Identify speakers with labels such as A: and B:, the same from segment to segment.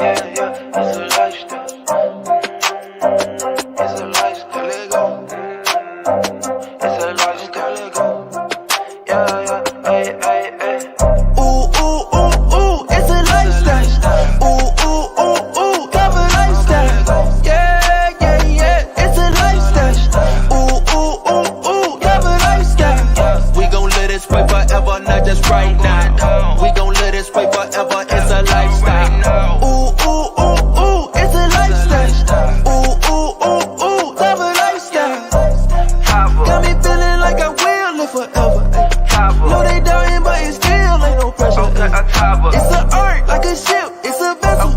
A: Yeah, yeah, it's a lifestyle. It's a lifestyle, let go. It's a lifestyle, let go. Yeah, yeah, ay, ay, ay. Ooh, ooh, ooh, ooh, it's a lifestyle. Ooh, ooh, ooh, ooh, love a lifestyle. Yeah, yeah, yeah, it's a lifestyle. Ooh, ooh, ooh, ooh, love a lifestyle. We gon' let it spray forever, not just right now. We gon' let it spray forever, it's a lifestyle. Ooh, ooh, ooh, ooh, it's a lifestyle. Ooh, ooh, ooh, ooh, love a lifestyle. Got me feeling like I will live forever. No, they dying, but it still ain't no pressure. It's an art, like a ship, it's a vessel.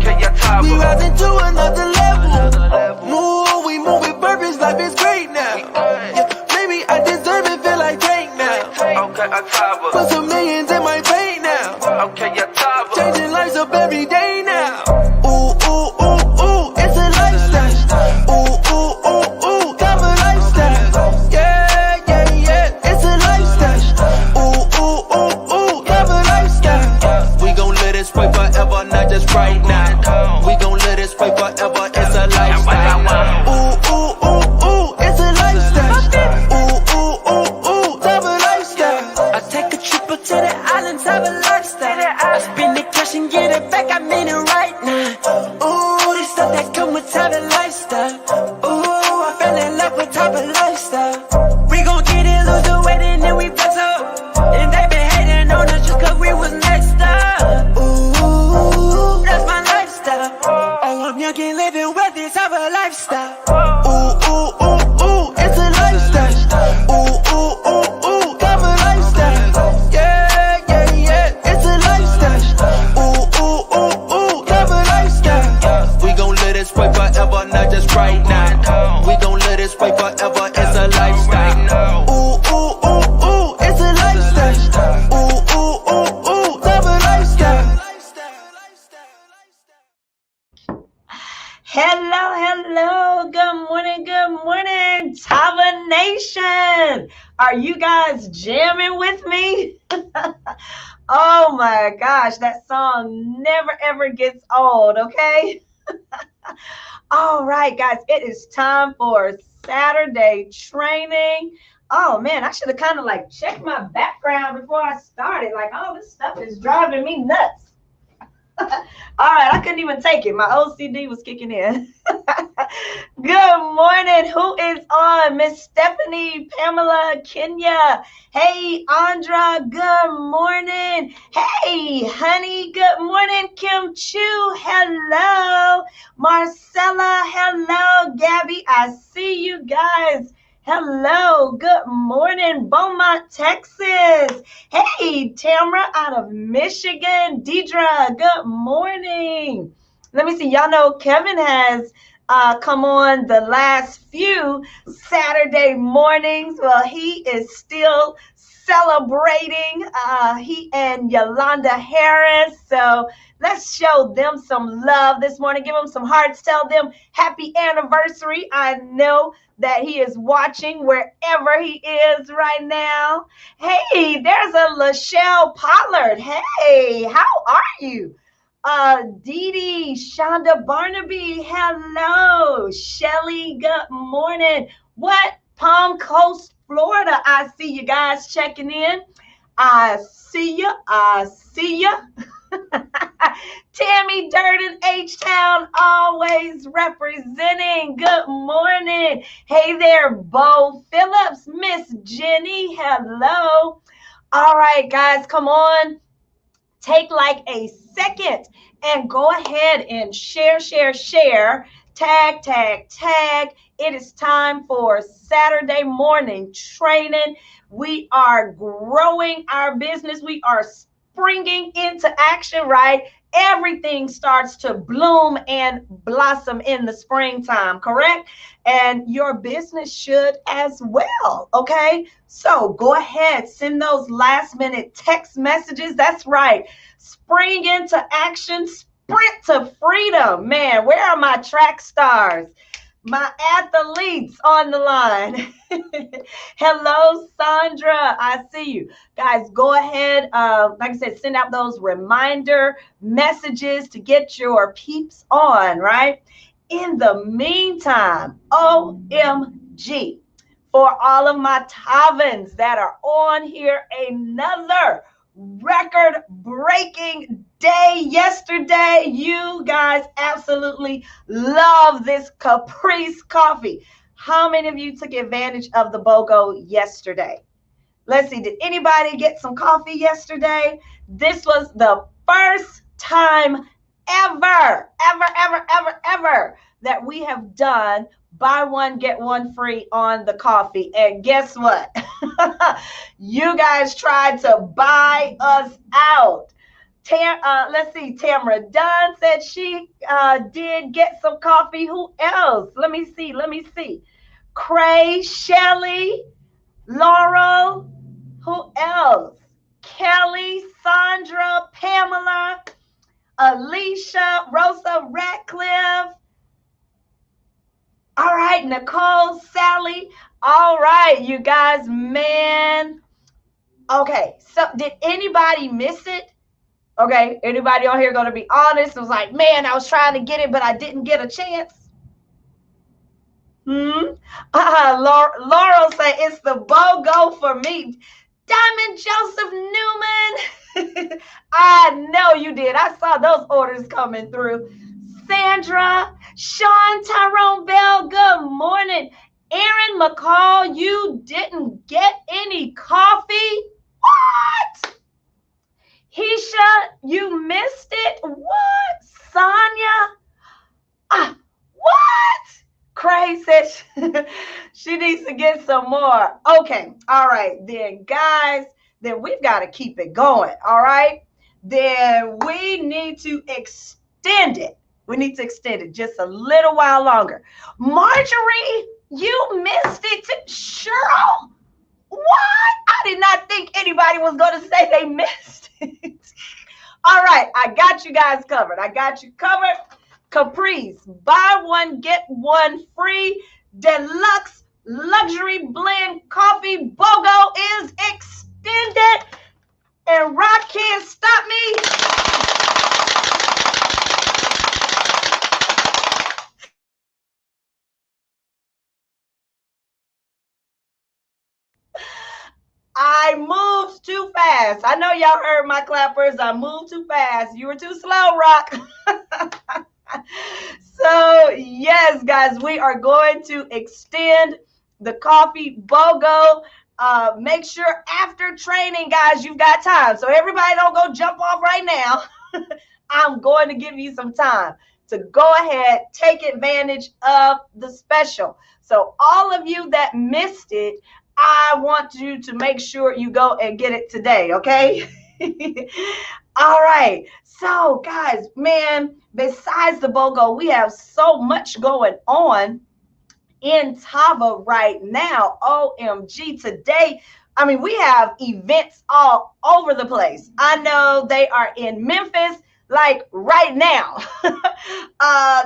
A: We rising to another level. We move with purpose, life is great now. Yeah, maybe I deserve it, feel like Tank now. Put some millions in my bank now. Changing lives up every day now. Ooh, ooh, ooh, ooh, it's a lifestyle. Ooh, ooh, ooh, ooh, love a lifestyle. Yeah, yeah, yeah, it's a lifestyle. Ooh, ooh, ooh, ooh, love a lifestyle. We gon' let it spray forever, not just right now. We gon' let it spray forever, it's a lifestyle. Ooh, ooh, ooh, ooh, it's a lifestyle. Ooh, ooh, ooh, ooh, love a lifestyle.
B: I take a trip up to the islands, have a lifestyle. I spend the cash and get it back, I mean it right now. Ooh, this stuff that come with type of lifestyle. Ooh, I fell in love with type of lifestyle. We gon' get it, lose the weight, and then we flex up. And they been hating on us just cause we was next up. Ooh, that's my lifestyle. Oh, I'm young and living with this type of lifestyle.
A: Ooh, ooh, ooh, ooh, it's a lifestyle. Ooh, ooh, ooh, ooh, love a lifestyle. Yeah, yeah, yeah, it's a lifestyle. Ooh, ooh, ooh, ooh, love a lifestyle. We gon' let it spray forever, not just right now. We gon' let it spray forever, it's a lifestyle. Ooh, ooh, ooh, ooh, it's a lifestyle. Ooh, ooh, ooh, ooh, love a lifestyle.
C: Hello, good morning, Tava Nation. Are you guys jamming with me? Oh my gosh, that song never ever gets old, okay? All right, guys, it is time for Saturday training. Oh man, I should have kind of like checked my background before I started. Like, oh, this stuff is driving me nuts. All right, I couldn't even take it. My OCD was kicking in. Good morning. Who is on? Miss Stephanie, Pamela, Kenya. Hey, Andra. Good morning. Hey, honey. Good morning. Kim Chu. Hello. Marcella. Hello. Gabby. I see you guys. Hello. Good morning. Beaumont, Texas. Hey, Tamra out of Michigan. Deidre, good morning. Let me see. Y'all know Kevin has come on the last few Saturday mornings. Well, he is still celebrating. He and Yolanda Harris. So let's show them some love this morning. Give them some hearts. Tell them happy anniversary. I know that he is watching wherever he is right now. Hey, there's a Lachelle Pollard. Hey, how are you? Dee Dee, Shonda Barnaby, hello. Shelly, good morning. What? Palm Coast, Florida. I see you guys checking in. I see you. Tammy Durden, H-Town, always representing. Good morning. Hey there, Bo Phillips, Miss Jenny, hello. All right, guys, come on. Take like a second and go ahead and share. Tag. It is time for Saturday morning training. We are growing our business. We are springing into action, right? Everything starts to bloom and blossom in the springtime, correct? And your business should as well, okay? So go ahead, send those last minute text messages. That's right. Spring into action, sprint to freedom. Man, where are my track stars? my athletes on the line. Hello, Sandra. I see you. Guys, go ahead. Like I said, send out those reminder messages to get your peeps on, right? In the meantime, OMG, for all of my Tavans that are on here, another record-breaking day yesterday. You guys absolutely love this Caprice coffee. How many of you took advantage of the BOGO yesterday? Let's see, did anybody get some coffee yesterday? This was the first time ever that we have done buy one, get one free on the coffee. And guess what? You guys tried to buy us out. Let's see, Tamara Dunn said she did get some coffee. Who else? Let me see. Cray, Shelly, Laurel, who else? Kelly, Sandra, Pamela, Alicia, Rosa Ratcliffe. All right, Nicole, Sally. All right, you guys, man. Okay, so did anybody miss it? Okay, anybody on here going to be honest? It was like, man, I was trying to get it, but I didn't get a chance. Laurel say it's the BOGO for me. Diamond Joseph Newman. I know you did. I saw those orders coming through. Sandra, Sean Tyrone Bell, good morning. Aaron McCall, you didn't get any coffee? What? Heisha, you missed it? What? Sonia? What? Cray said she needs to get some more. Okay, all right, then guys, then we've got to keep it going, all right? Then we need to extend it. We need to extend it just a little while longer. Marjorie, you missed it too. Cheryl, what? I did not think anybody was going to say they missed it. All right, I got you guys covered. I got you covered. Caprice, buy one, get one free. Deluxe luxury blend coffee BOGO is extended. And Rock can't stop me. I moved too fast. I know y'all heard my clappers. I moved too fast. You were too slow, Rock. So, yes, guys, we are going to extend the coffee BOGO. Make sure after training, guys, you've got time. So everybody don't go jump off right now. I'm going to give you some time to go ahead, take advantage of the special. So all of you that missed it, I want you to make sure you go and get it today, okay? All right. So, guys, man, besides the BOGO, we have so much going on in Tava right now. OMG, today, I mean, we have events all over the place. I know they are in Memphis, like right now.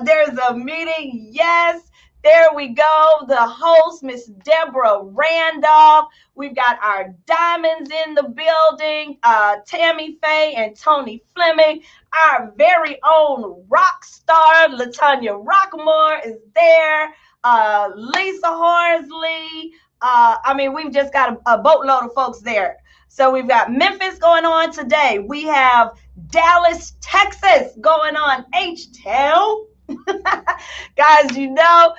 C: There's a meeting, yes. There we go. The host, Miss Deborah Randolph. We've got our diamonds in the building. Tammy Faye and Tony Fleming. Our very own rock star, Latanya Rockmore, is there. Lisa Horsley. I mean, we've just got a boatload of folks there. So we've got Memphis going on today. We have Dallas, Texas going on, H-Town. Guys, you know,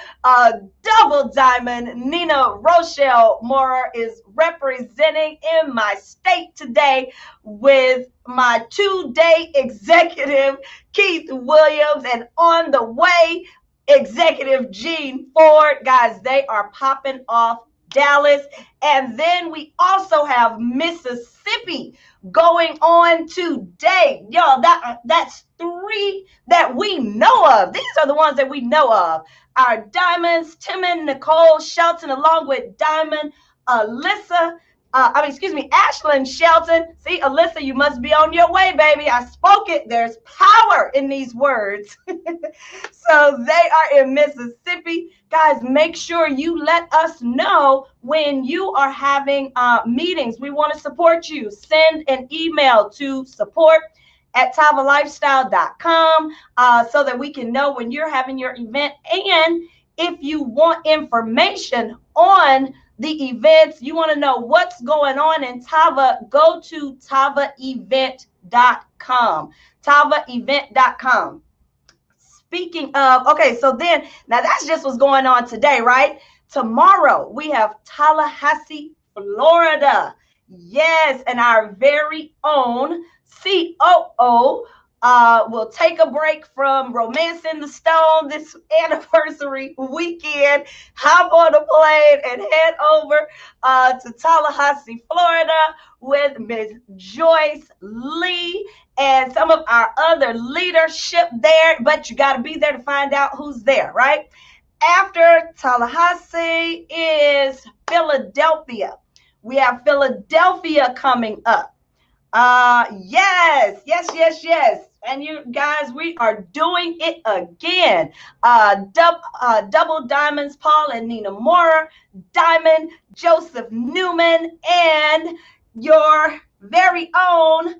C: double diamond Nina Rochelle Moore is representing in my state today with my 2-day executive Keith Williams, and on the way executive Gene Ford. Guys, they are popping off Dallas. And then we also have Mississippi going on today. Y'all, that's 3 that we know of. These are the ones that we know of. Our diamonds, Tim and Nicole Shelton, along with Diamond Alyssa, excuse me, Ashlyn Shelton. See, Alyssa, you must be on your way, baby. I spoke it. There's power in these words. So they are in Mississippi. Guys, make sure you let us know when you are having meetings. We want to support you. Send an email to support@tavalifestyle.com so that we can know when you're having your event. And if you want information on the events, you want to know what's going on in Tava, go to tavaevent.com. Tavaevent.com. Speaking of, okay, so then, now that's just what's going on today, right? Tomorrow, we have Tallahassee, Florida. Yes, and our very own COO will take a break from Romancing the Stone this anniversary weekend. Hop on a plane and head over to Tallahassee, Florida with Ms. Joyce Lee and some of our other leadership there. But you got to be there to find out who's there, right? After Tallahassee is Philadelphia. We have Philadelphia coming up. Yes. And you guys, we are doing it again. Double Diamonds, Paul and Nina Mora, Diamond, Joseph Newman, and your very own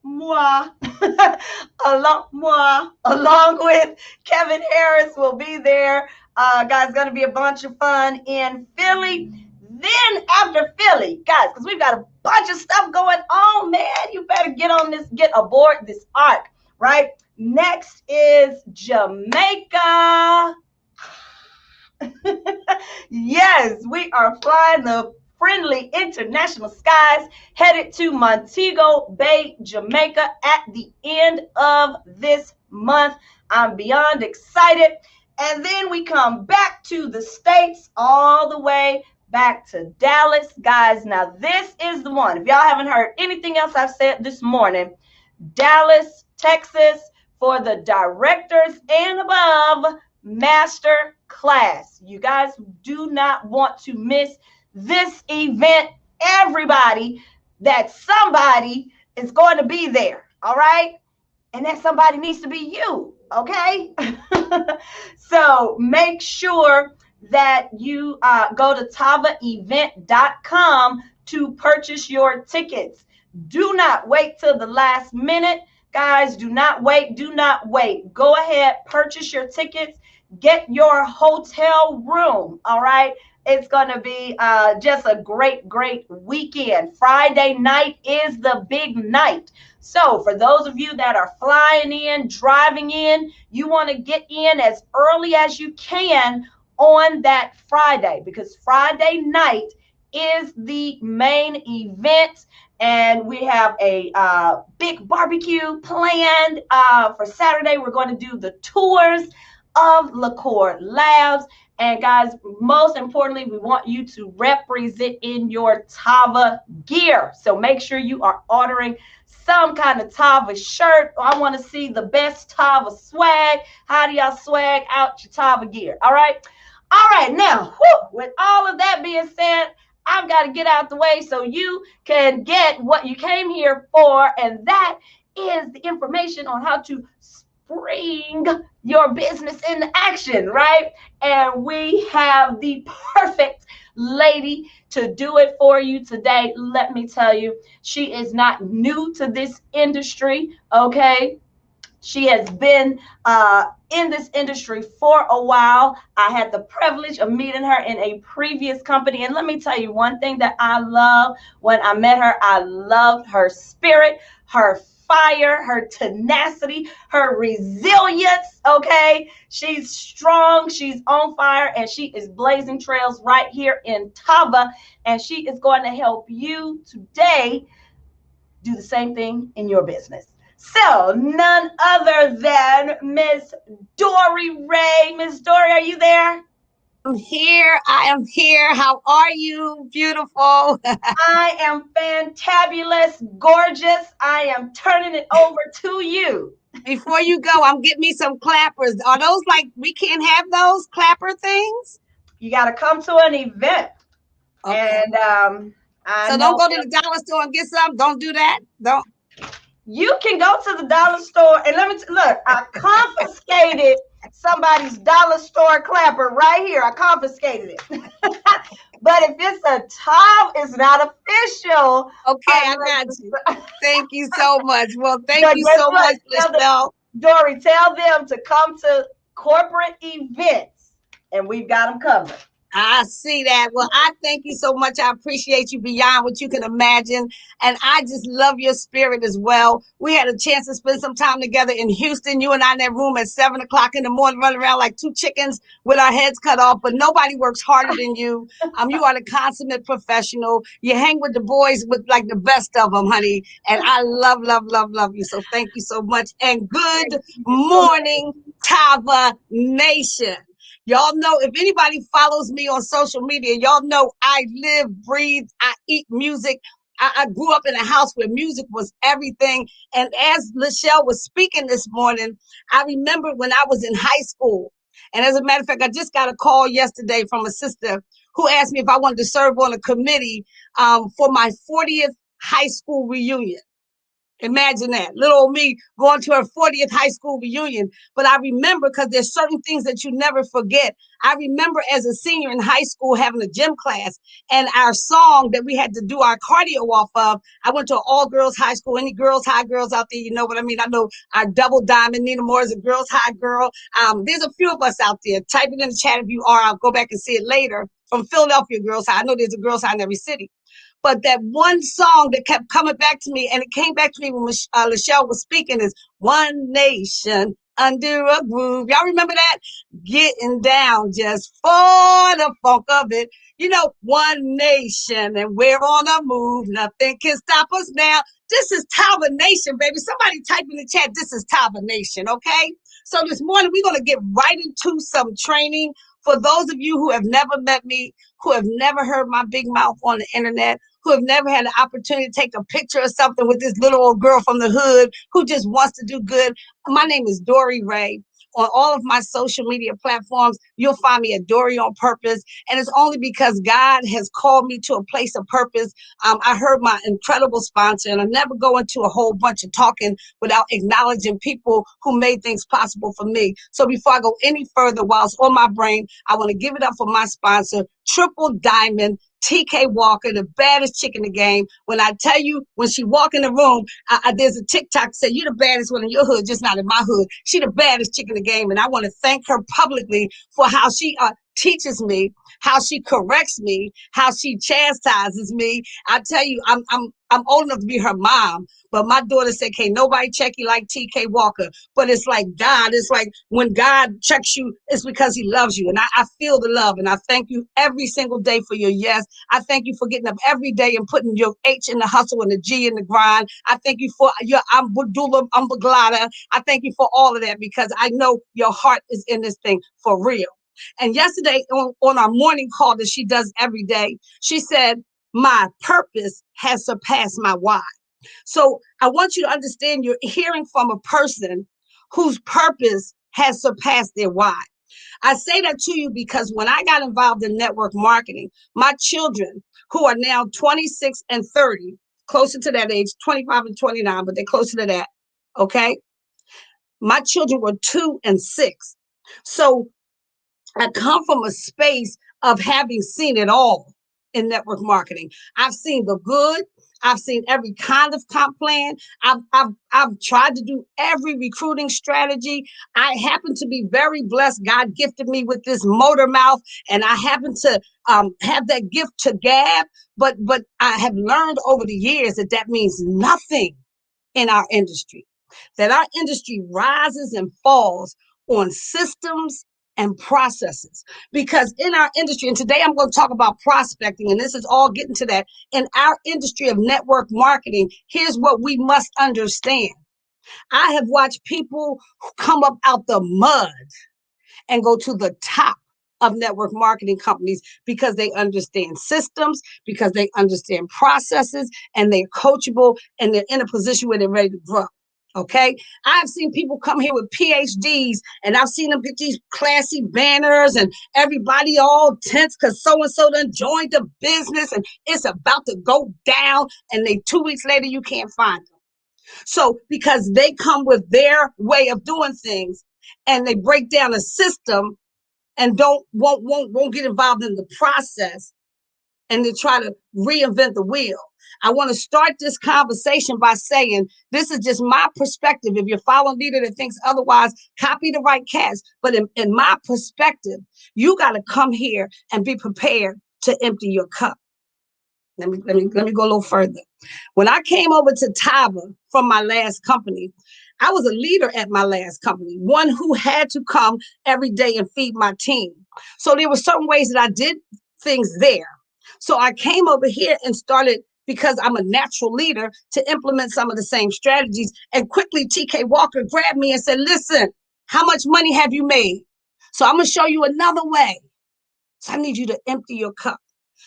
C: moi, along with Kevin Harris will be there. Guys, going to be a bunch of fun in Philly. Then after Philly, guys, because we've got a bunch of stuff going on, man, you better get on this, get aboard this arc, right? Next is Jamaica. Yes, we are flying the friendly international skies, headed to Montego Bay, Jamaica at the end of this month. I'm beyond excited. And then we come back to the States all the way back to Dallas. Guys, now this is the one. If y'all haven't heard anything else I've said this morning, Dallas, Texas, for the directors and above master class. You guys do not want to miss this event. Everybody, that somebody is going to be there, all right? And that somebody needs to be you, okay? So make sure that you go to tavaevent.com to purchase your tickets. Do not wait till the last minute. Guys, do not wait. Do not wait. Go ahead, purchase your tickets. Get your hotel room, all right? It's going to be just a great, great weekend. Friday night is the big night. So for those of you that are flying in, driving in, you want to get in as early as you can on that Friday, because Friday night is the main event. And we have a big barbecue planned for Saturday. We're going to do the tours of LaCour Labs. And guys, most importantly, we want you to represent in your Tava gear. So make sure you are ordering some kind of Tava shirt. I want to see the best Tava swag. How do y'all swag out your Tava gear? All right. All right. Now, with all of that being said, I've got to get out the way so you can get what you came here for. And that is the information on how to bring your business into action, right? And we have the perfect lady to do it for you today. Let me tell you, she is not new to this industry, okay? She has been in this industry for a while. I had the privilege of meeting her in a previous company. And let me tell you one thing that I love when I met her. I loved her spirit, her fire, her tenacity, her resilience, okay? She's strong, she's on fire, and she is blazing trails right here in Tava. And she is going to help you today do the same thing in your business. So none other than Miss Dori Ray. Miss Dori, are you there?
D: I'm here. I am here. How are you? Beautiful.
C: I am fantabulous, gorgeous. I am turning it over to you.
D: Before you go, I'm getting me some clappers. Are those like, we can't have those clapper things?
C: You got to come to an event.
D: Okay.
C: And I
D: So don't
C: know.
D: go to the dollar store and get some. Don't do that. Don't.
C: You can go to the dollar store and let me look. I confiscated somebody's dollar store clapper right here. I confiscated it. But if it's a top, it's not official.
D: Okay, I got you. Thank you so much. Well, thank
C: But
D: you
C: guess
D: so
C: what?
D: much, Michelle.
C: Dory, tell them to come to corporate events, and we've got them covered.
D: I see that. Well, I thank you so much. I appreciate you beyond what you can imagine. And I just love your spirit as well. We had a chance to spend some time together in Houston. You and I in that room at 7 o'clock in the morning, running around like two chickens with our heads cut off. But nobody works harder than you. You are the consummate professional. You hang with the boys with like the best of them, honey. And I love, love, love, love you. So thank you so much. And good morning, Tava Nation. Y'all know if anybody follows me on social media, y'all know I live, breathe, I eat music. I grew up in a house where music was everything. And as Michelle was speaking this morning, I remember when I was in high school. And as a matter of fact, I just got a call yesterday from a sister who asked me if I wanted to serve on a committee for my 40th high school reunion. Imagine that. Little old me going to her 40th high school reunion. But I remember because there's certain things that you never forget. I remember as a senior in high school having a gym class and our song that we had to do our cardio off of. I went to an all girls high school. Any girls, high girls out there, you know what I mean? I know our double diamond, Nina Moore is a girls high girl. There's a few of us out there. Type it in the chat if you are. I'll go back and see it later. From Philadelphia Girls High. I know there's a girls high in every city. But that one song that kept coming back to me, and it came back to me when Michelle was speaking, is One Nation Under a Groove. Y'all remember that? Getting down just for the funk of it. You know, one nation, and we're on a move. Nothing can stop us now. This is Tava Nation, baby. Somebody type in the chat, this is Tava Nation, okay? So this morning, we're going to get right into some training. For those of you who have never met me, who have never heard my big mouth on the internet, who have never had the opportunity to take a picture or something with this little old girl from the hood who just wants to do good. My name is Dori Ray. On all of my social media platforms, you'll find me at Dori on Purpose. And it's only because God has called me to a place of purpose. I heard my incredible sponsor, and I never go into a whole bunch of talking without acknowledging people who made things possible for me. So before I go any further, while it's on my brain, I want to give it up for my sponsor, Triple Diamond TK Walker, the baddest chick in the game. When I tell you, when she walk in the room, there's a TikTok that said, you're the baddest one in your hood, just not in my hood. She the baddest chick in the game. And I want to thank her publicly for how she teaches me, how she corrects me, how she chastises me. I tell you, I'm old enough to be her mom, but my daughter said, "Can't nobody check you like TK Walker." But it's like God. It's like when God checks you, it's because He loves you, and I feel the love. And I thank you every single day for your yes. I thank you for getting up every day and putting your H in the hustle and the G in the grind. I thank you for your ambudula, umbaglada. I thank you for all of that because I know your heart is in this thing for real. And yesterday on our morning call that she does every day, she said, my purpose has surpassed my why. So I want you to understand you're hearing from a person whose purpose has surpassed their why. I say that to you because when I got involved in network marketing, my children, who are now 26 and 30, closer to that age, 25 and 29, but they're closer to that, okay? My children were 2 and 6. So I come from a space of having seen it all in network marketing. I've seen the good. I've seen every kind of comp plan. I've tried to do every recruiting strategy. I happen to be very blessed. God gifted me with this motor mouth, and I happen to have that gift to gab. But I have learned over the years that that means nothing in our industry. That our industry rises and falls on systems and processes. Because in our industry, and today I'm going to talk about prospecting, and this is all getting to that. In our industry of network marketing, here's what we must understand. I have watched people come up out the mud and go to the top of network marketing companies because they understand systems, because they understand processes, and they're coachable, and they're in a position where they're ready to grow. Okay. I've seen people come here with PhDs and I've seen them get these classy banners and everybody all tense because so-and-so done joined the business and it's about to go down. And they 2 weeks later, you can't find them. So because they come with their way of doing things and they break down a system and won't get involved in the process and they try to reinvent the wheel. I want to start this conversation by saying this is just my perspective. If you're following leader that thinks otherwise, copy the right cast. But in my perspective, you got to come here and be prepared to empty your cup. Let me go a little further. When I came over to Tava from my last company, I was a leader at my last company, one who had to come every day and feed my team. So there were certain ways that I did things there. So I came over here and started, because I'm a natural leader, to implement some of the same strategies. And quickly, TK Walker grabbed me and said, listen, how much money have you made? So I'm going to show you another way. So I need you to empty your cup.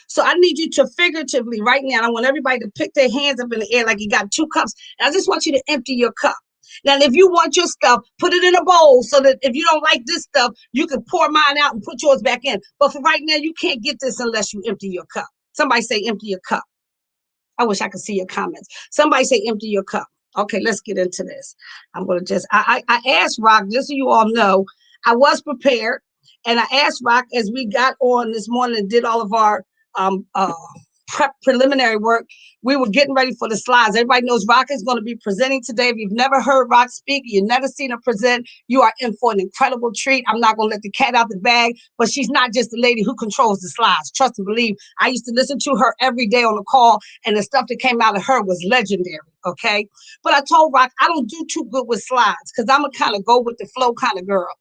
D: So I need you to figuratively right now, I want everybody to pick their hands up in the air like you got 2 cups. And I just want you to empty your cup. Now, if you want your stuff, put it in a bowl so that if you don't like this stuff, you can pour mine out and put yours back in. But for right now, you can't get this unless you empty your cup. Somebody say empty your cup. I wish I could see your comments. Somebody say empty your cup. Okay, let's get into this. I'm going to just, I asked Rock, just so you all know, I was prepared. And I asked Rock as we got on this morning and did all of our preliminary work, we were getting ready for the slides. Everybody knows Rock is going to be presenting today. If you've never heard Rock speak, you've never seen her present, you are in for an incredible treat. I'm not going to let the cat out the bag, but she's not just the lady who controls the slides. Trust and believe. I used to listen to her every day on the call, and the stuff that came out of her was legendary, okay? But I told Rock, I don't do too good with slides because I'm a kind of go with the flow kind of girl.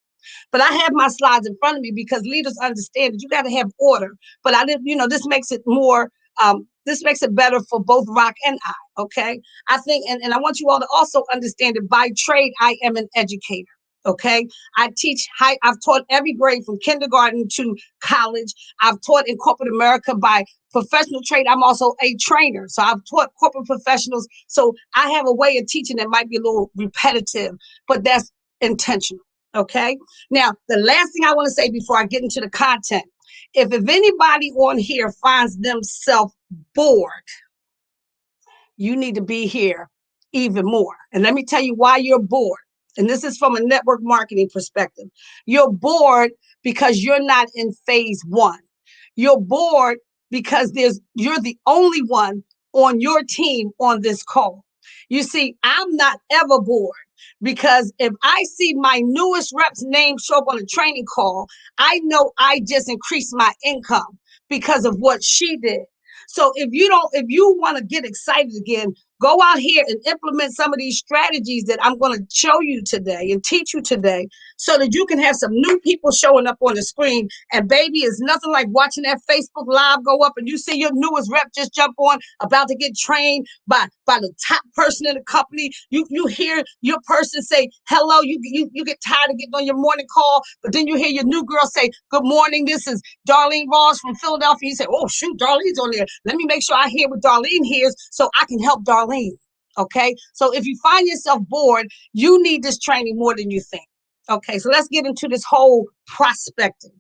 D: But I have my slides in front of me because leaders understand that you got to have order. But I didn't, this makes it more, this makes it better for both Rock and I, okay? I think, and I want you all to also understand that by trade, I am an educator, okay? I've taught every grade from kindergarten to college. I've taught in corporate America by professional trade. I'm also a trainer. So I've taught corporate professionals. So I have a way of teaching that might be a little repetitive, but that's intentional. Okay. Now, the last thing I want to say before I get into the content, if anybody on here finds themselves bored, you need to be here even more. And let me tell you why you're bored. And this is from a network marketing perspective. You're bored because you're not in phase 1. You're bored because you're the only one on your team on this call. You see, I'm not ever bored. Because if I see my newest rep's name show up on a training call, I know I just increased my income because of what she did. So if you want to get excited again, go out here and implement some of these strategies that I'm going to show you today and teach you today so that you can have some new people showing up on the screen. And baby, it's nothing like watching that Facebook Live go up and you see your newest rep just jump on about to get trained by the top person in the company. You hear your person say hello, you get tired of getting on your morning call, but then you hear your new girl say, good morning, this is Darlene Ross from Philadelphia. You say, oh shoot, Darlene's on there. Let me make sure I hear what Darlene hears so I can help Darlene. Okay. So if you find yourself bored, you need this training more than you think. Okay. So let's get into this whole prospecting.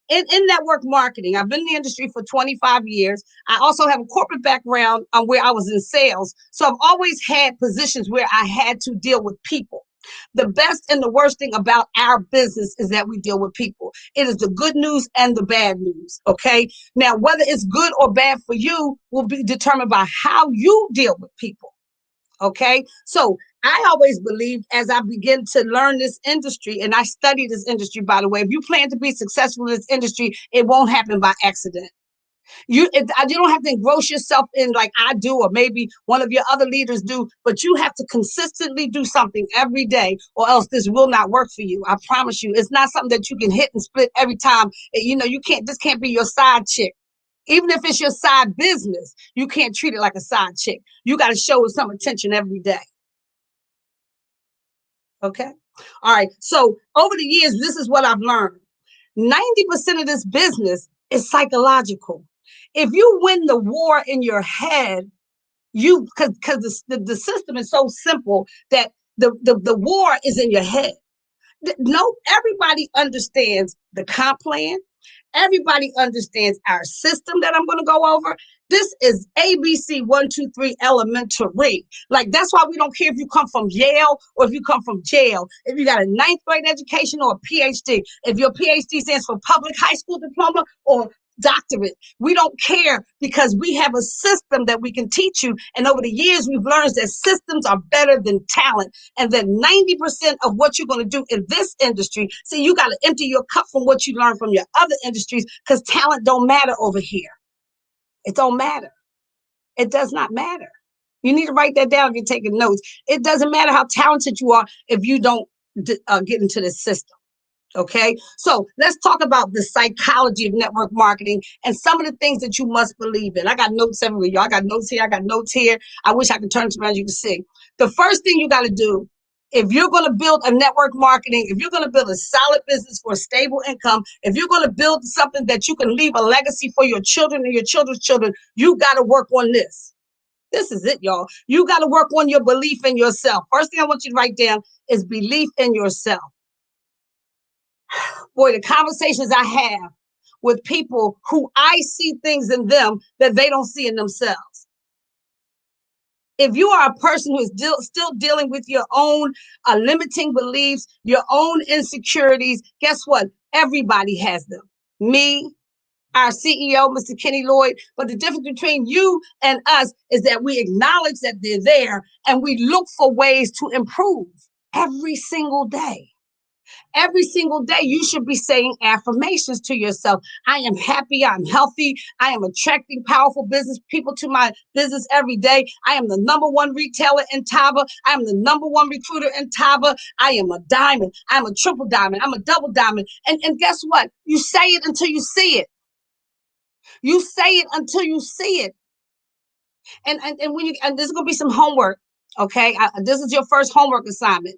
D: In network marketing, I've been in the industry for 25 years. I also have a corporate background where I was in sales. So I've always had positions where I had to deal with people. The best and the worst thing about our business is that we deal with people. It is the good news and the bad news, okay? Now, whether it's good or bad for you will be determined by how you deal with people, okay? So I always believed as I begin to learn this industry, and I study this industry, by the way, if you plan to be successful in this industry, it won't happen by accident. You don't have to engross yourself in like I do, or maybe one of your other leaders do, but you have to consistently do something every day or else this will not work for you. I promise you, it's not something that you can hit and split every time. This can't be your side chick. Even if it's your side business, you can't treat it like a side chick. You got to show it some attention every day. Okay. All right. So over the years, this is what I've learned. 90% of this business is psychological. If you win the war in your head, because the system is so simple that The war is in your head. No, everybody understands the comp plan. Everybody understands our system that I'm going to go over. This is ABC 1, 2, 3 elementary. Like, that's why we don't care if you come from Yale or if you come from jail. If you got a 9th grade education or a PhD, if your PhD stands for public high school diploma or doctorate, we don't care, because we have a system that we can teach you. And over the years, we've learned that systems are better than talent, and that 90% of what you're going to do in this industry, see, you got to empty your cup from what you learn from your other industries, because talent don't matter over here. It don't matter. It does not matter. You need to write that down if you're taking notes. It doesn't matter how talented you are if you don't get into the system. Okay, so let's talk about the psychology of network marketing and some of the things that you must believe in. I got notes everywhere, y'all. I got notes here. I got notes here. I wish I could turn it around. You can see. The first thing you got to do, if you're going to build a network marketing, if you're going to build a solid business for a stable income, if you're going to build something that you can leave a legacy for your children and your children's children, you got to work on this. This is it, y'all. You got to work on your belief in yourself. First thing I want you to write down is belief in yourself. Boy, the conversations I have with people who I see things in them that they don't see in themselves. If you are a person who is still dealing with your own limiting beliefs, your own insecurities, guess what? Everybody has them. Me, our CEO, Mr. Kenny Lloyd. But the difference between you and us is that we acknowledge that they're there and we look for ways to improve every single day. Every single day, you should be saying affirmations to yourself. I am happy. I'm healthy. I am attracting powerful business people to my business every day. I am the #1 retailer in Tava. I am the #1 recruiter in Tava. I am a diamond. I'm a triple diamond. I'm a double diamond. And guess what? You say it until you see it. You say it until you see it. And when you, and there's going to be some homework. Okay, this is your first homework assignment.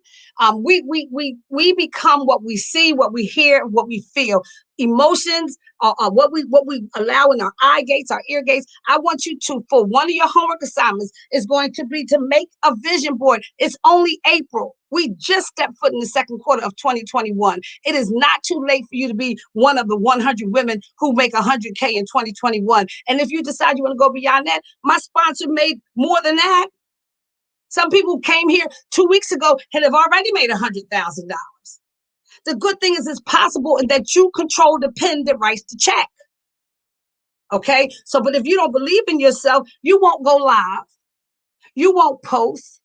D: We become what we see, what we hear, what we feel. Emotions are what we allow in our eye gates, our ear gates. I want you to, for one of your homework assignments, is going to be to make a vision board. It's only April. We just stepped foot in the second quarter of 2021. It is not too late for you to be one of the 100 women who make 100K in 2021. And if you decide you want to go beyond that, my sponsor made more than that. Some people who came here 2 weeks ago and have already made $100,000. The good thing is it's possible and that you control the pen that writes the check. Okay, so but if you don't believe in yourself, you won't go live. You won't post.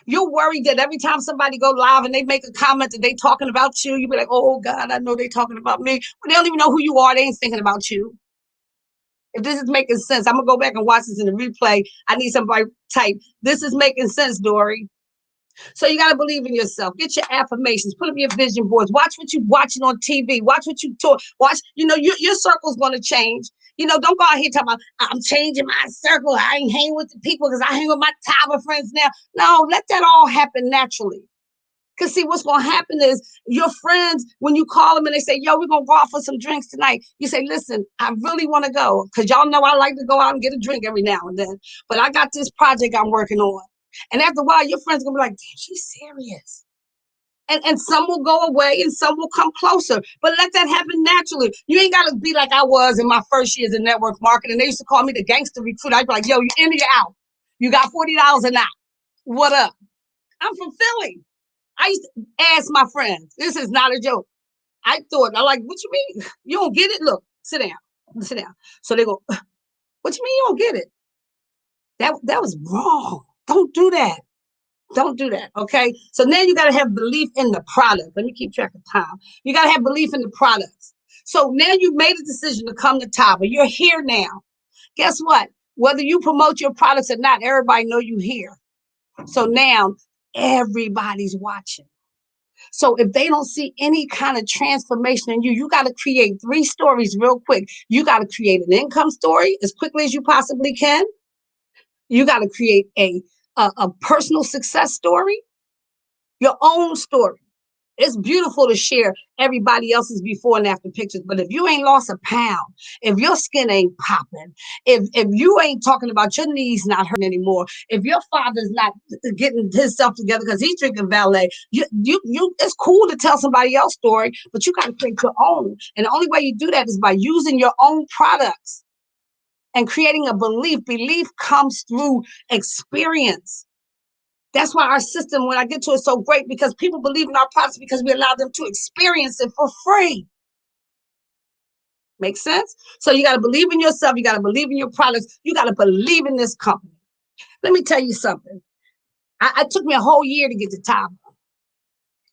D: You're worried that every time somebody go live and they make a comment that they talking about you, you be like, oh God, I know they talking about me. But they don't even know who you are. They ain't thinking about you. If this is making sense, I'm gonna go back and watch this in the replay. I need somebody to type, this is making sense, Dori. So you got to believe in yourself. Get your affirmations, put up your vision boards, watch what you're watching on TV, watch what you talk, watch, your circle's going to change. Don't go out here talking about, I'm changing my circle. I ain't hanging with the people because I hang with my Tava friends now. No, let that all happen naturally. Because see, what's going to happen is your friends, when you call them and they say, yo, we're going to go out for some drinks tonight. You say, listen, I really want to go because y'all know I like to go out and get a drink every now and then. But I got this project I'm working on. And after a while, your friends going to be like, damn, she's serious. And some will go away and some will come closer. But let that happen naturally. You ain't got to be like I was in my first years in network marketing. They used to call me the gangster recruiter. I'd be like, yo, you in or you out? You got $40 a night. What up? I'm from Philly. I used to ask my friends, this is not a joke. I'm like, what you mean? You don't get it? Look, sit down. So they go, what you mean you don't get it? That was wrong. Don't do that. Don't do that. Okay. So now you got to have belief in the product. Let me keep track of time. You got to have belief in the products. So now you've made a decision to come to Tava. You're here now. Guess what? Whether you promote your products or not, everybody know you here. So now everybody's watching. So if they don't see any kind of transformation in you, you got to create 3 stories real quick. You got to create an income story as quickly as you possibly can. You got to create a personal success story, your own story. It's beautiful to share everybody else's before and after pictures, but if you ain't lost a pound, if your skin ain't popping, if you ain't talking about your knees not hurting anymore, if your father's not getting himself together because he's drinking Valet, you it's cool to tell somebody else's story, but you got to create your own. And the only way you do that is by using your own products and creating a belief. Belief comes through experience. That's why our system, when I get to it, is so great, because people believe in our products because we allow them to experience it for free. Make sense? So you got to believe in yourself. You got to believe in your products. You got to believe in this company. Let me tell you something. It took me a whole year to get to top.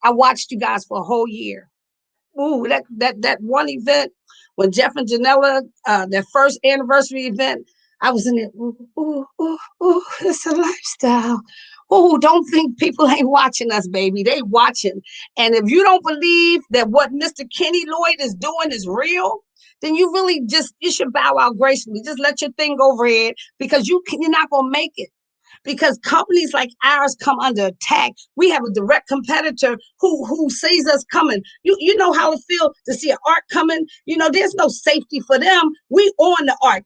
D: I watched you guys for a whole year. Ooh, that one event when Jeff and Janella, their first anniversary event, I was in it. Ooh, it's a lifestyle. Oh, don't think people ain't watching us, baby. They watching. And if you don't believe that what Mr. Kenny Lloyd is doing is real, then you really you should bow out gracefully. Just let your thing go overhead, because you're not going to make it. Because companies like ours come under attack. We have a direct competitor who sees us coming. You know how it feels to see an arc coming. There's no safety for them. We on the arc.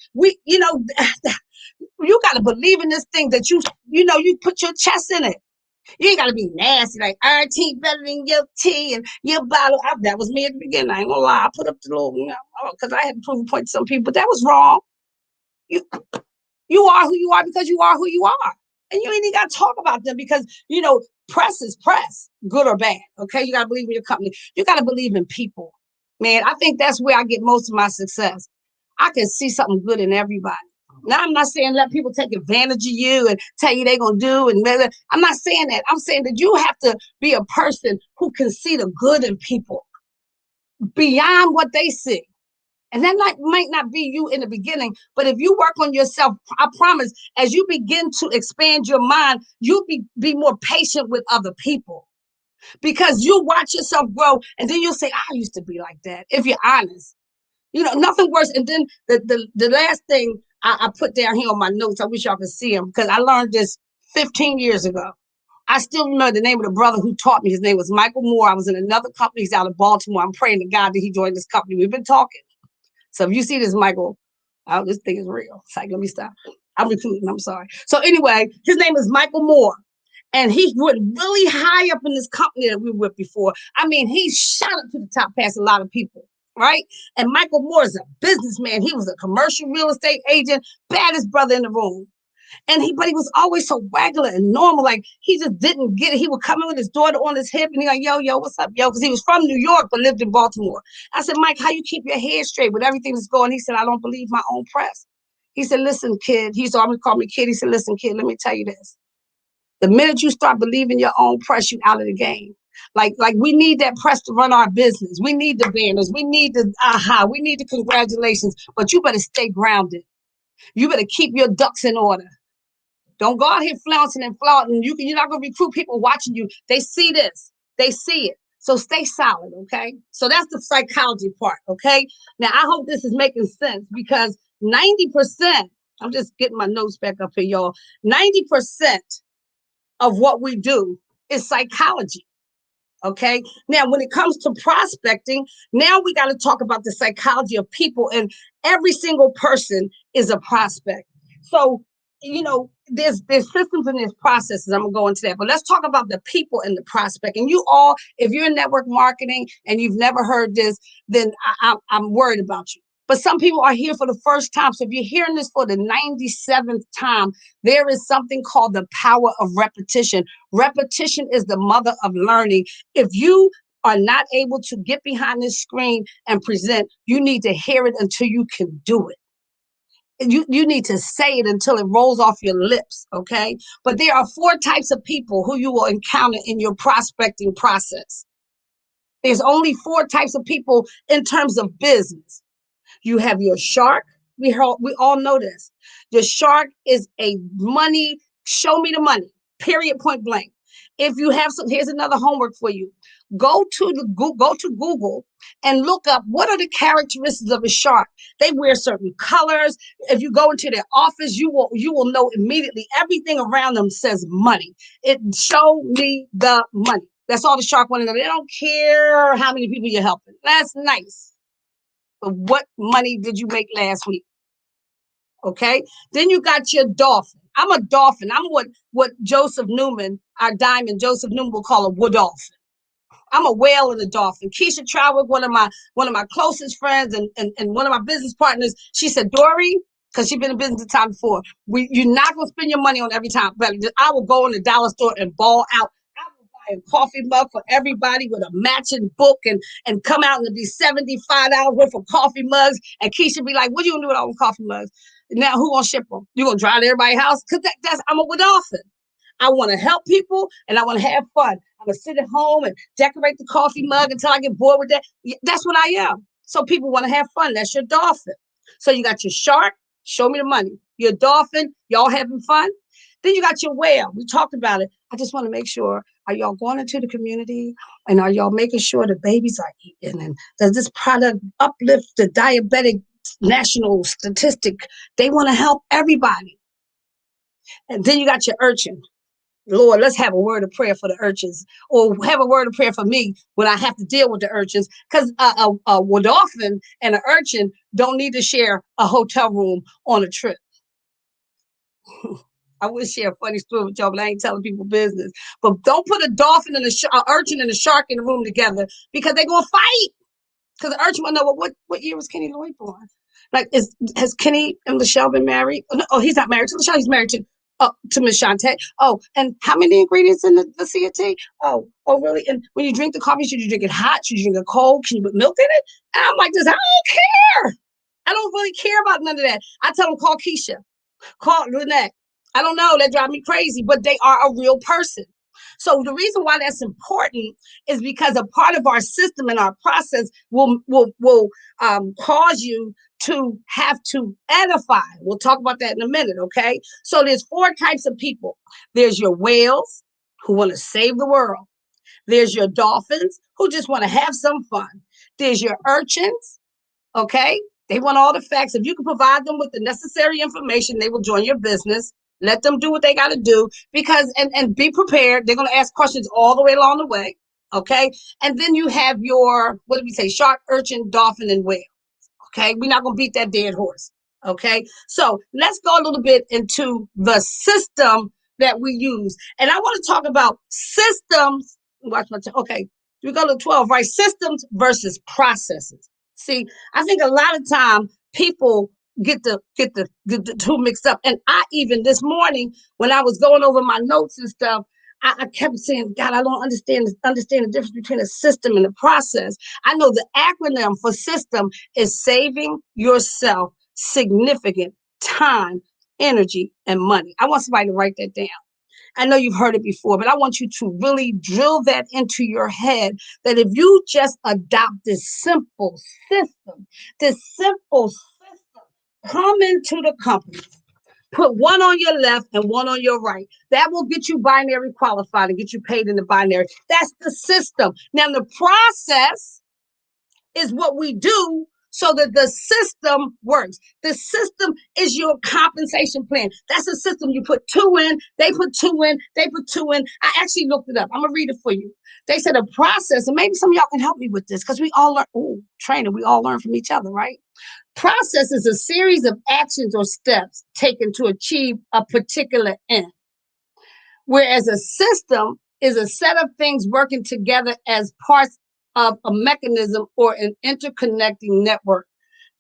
D: You got to believe in this thing that you put your chest in it. You ain't got to be nasty, like our tea better than your tea and your bottle. That was me at the beginning. I ain't gonna lie. I put up the little, because I had to prove a point to some people, but that was wrong. You are who you are because you are who you are. And you ain't even got to talk about them, because, press is press, good or bad. Okay. You got to believe in your company. You got to believe in people, man. I think that's where I get most of my success. I can see something good in everybody. Now, I'm not saying let people take advantage of you and tell you they're going to do. And I'm not saying that. I'm saying that you have to be a person who can see the good in people beyond what they see. And that might not be you in the beginning, but if you work on yourself, I promise, as you begin to expand your mind, you'll be more patient with other people, because you watch yourself grow, and then you'll say, I used to be like that, if you're honest. Nothing worse. And then the last thing I put down here on my notes, I wish y'all could see them, because I learned this 15 years ago. I still remember the name of the brother who taught me. His name was Michael Moore. I was in another company. He's out of Baltimore. I'm praying to God that he joined this company. We've been talking. So if you see this, Michael, this thing is real. It's like, let me stop. I'm recruiting. I'm sorry. So anyway, his name is Michael Moore. And he went really high up in this company that we were with before. I mean, he shot up to the top past a lot of people, right? And Michael Moore is a businessman. He was a commercial real estate agent, baddest brother in the room. But he was always so regular and normal. Like, he just didn't get it. He would come in with his daughter on his hip and he like, yo, what's up, yo? Because he was from New York but lived in Baltimore. I said, Mike, how you keep your head straight with everything that's going? He said, I don't believe my own press. He said, listen, kid. He's always called me kid. He said, listen, kid, let me tell you this. The minute you start believing your own press, you out of the game. Like we need that press to run our business. We need the banners. We need the we need the congratulations. But you better stay grounded. You better keep your ducks in order. Don't go out here flouncing and flaunting. You're not going to recruit people watching you. They see this. They see it. So stay solid, okay? So that's the psychology part, okay? Now, I hope this is making sense, because 90%, I'm just getting my notes back up here, y'all. 90% of what we do is psychology, okay? Now, when it comes to prospecting, now we got to talk about the psychology of people, and every single person is a prospect. So, there's systems and there's processes. I'm gonna go into that, but let's talk about the people and the prospect. And you all, if you're in network marketing and you've never heard this, then I'm worried about you. But some people are here for the first time. So if you're hearing this for the 97th time, there is something called the power of repetition. Repetition is the mother of learning. If you are not able to get behind this screen and present, you need to hear it until you can do it. You need to say it until it rolls off your lips, okay? But there are 4 types of people who you will encounter in your prospecting process. There's only 4 types of people in terms of business. You have your shark. We all know this. The shark is a money, show me the money, period, point blank. If you have here's another homework for you. Go to Google and look up what are the characteristics of a shark. They wear certain colors. If you go into their office, you will know immediately everything around them says money. It show me the money. That's all the shark want to know. They don't care how many people you're helping. That's nice. But what money did you make last week? Okay. Then you got your dolphin. I'm a dolphin. I'm what Joseph Newman, our diamond, Joseph Newman will call a wood dolphin. I'm a whale and a dolphin. Keisha Trowick, one of my closest friends and one of my business partners, she said, Dori, because she's been in business the time before, you're not going to spend your money on every time. But I will go in the dollar store and ball out. I will buy a coffee mug for everybody with a matching book and come out and it'll be $75 worth of coffee mugs. And Keisha be like, what are you going to do with all the coffee mugs? Now, who going to ship them? You going to drive to everybody's house? Because I'm a wood dolphin. I want to help people and I want to have fun. I'm going to sit at home and decorate the coffee mug until I get bored with that. That's what I am. So people want to have fun. That's your dolphin. So you got your shark, show me the money. Your dolphin, y'all having fun. Then you got your whale. We talked about it. I just want to make sure, are y'all going into the community and are y'all making sure the babies are eating? And does this product uplift the diabetic national statistic? They want to help everybody. And then you got your urchin. Lord, let's have a word of prayer for the urchins, or have a word of prayer for me when I have to deal with the urchins. Because a dolphin and an urchin don't need to share a hotel room on a trip. I would share a funny story with y'all, but I ain't telling people business. But don't put a dolphin and an urchin and a shark in the room together because they're gonna fight. Because the urchin will know what year was Kenny Lloyd born? Like, has Kenny and Michelle been married? Oh, he's not married to Michelle. He's married to Miss Shantae. Oh, and how many ingredients in the CT? Oh, really? And when you drink the coffee, should you drink it hot? Should you drink it cold? Can you put milk in it? And I'm like this. I don't care. I don't really care about none of that. I tell them, call Keisha, call Lynette. I don't know. That drives me crazy, but they are a real person. So the reason why that's important is because a part of our system and our process will cause you to have to edify. We'll talk about that in a minute, okay? So there's 4 types of people. There's your whales who want to save the world. There's your dolphins who just want to have some fun. There's your urchins, okay? They want all the facts. If you can provide them with the necessary information, they will join your business. Let them do what they got to do because, and be prepared. They're going to ask questions all the way along the way. Okay. And then you have your, what did we say? Shark, urchin, dolphin, and whale. Okay. We're not going to beat that dead horse. Okay. So let's go a little bit into the system that we use. And I want to talk about systems. Watch my okay. We go to 12, right? Systems versus processes. See, I think a lot of time people get the two mixed up. And I even this morning when I was going over my notes and stuff, I kept saying, God, I don't understand the difference between a system and a process. I know the acronym for system is saving yourself significant time, energy, and money. I want somebody to write that down. I know you've heard it before, but I want you to really drill that into your head that if you just adopt this simple system, come into the company, put one on your left and one on your right. That will get you binary qualified and get you paid in the binary. That's the system. Now, the process is what we do so that the system works. The system is your compensation plan. That's a system. You put 2 in, they put 2 in, they put 2 in. I actually looked it up. I'm going to read it for you. They said a process, and maybe some of y'all can help me with this because we all learn, training, we all learn from each other, right? Process is a series of actions or steps taken to achieve a particular end. Whereas a system is a set of things working together as parts of a mechanism or an interconnecting network.